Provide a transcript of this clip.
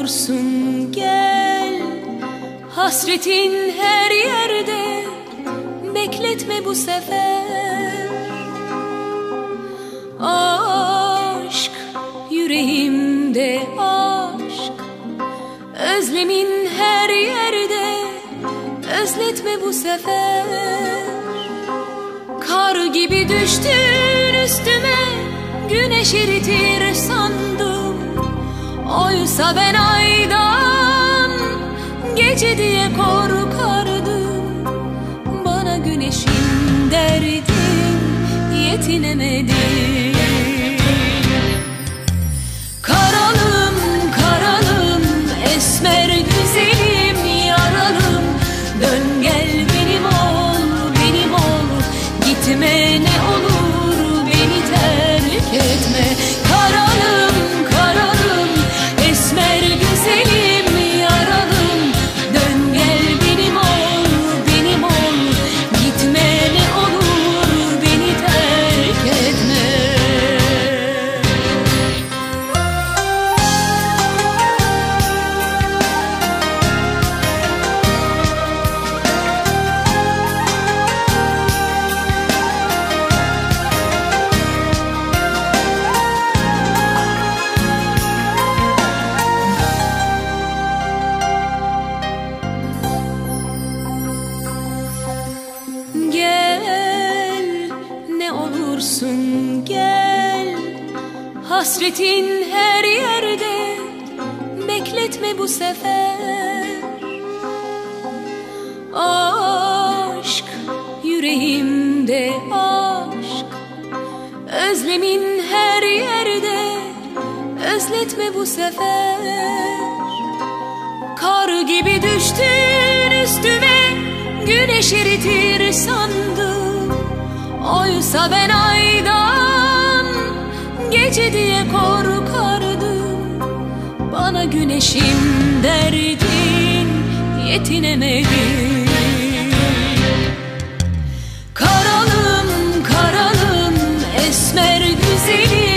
olursun gel. Hasretin her yerde, bekletme bu sefer. Aşk yüreğimde, aşk özlemin her yerde, özletme bu sefer. Kar gibi düştün üstüme, güneş eritir sandım. Oysa ben aydan, gece diye korkardım. Bana güneşin derdin yetinemedi. Karalım, karalım, esmer güzelim, yaralım. Dön gel benim ol, benim ol. Gitme ne olur, beni terk etme. Karalım, karalım, esmer güzelim, yaralım. Dön gel benim ol, benim ol. Gitme ne olur, beni terk etme. Gel, ne olursun gel. Hasretin her yerde, bekletme bu sefer. Aşk yüreğimde, aşk özlemin her yerde, özletme bu sefer. Kar gibi düştün üstüme, güneş eritir sandım. Oysa ben aydan, gece diye korkardım. Bana güneşin derdin yetinemedi. Karalım, karalım, esmer güzelim,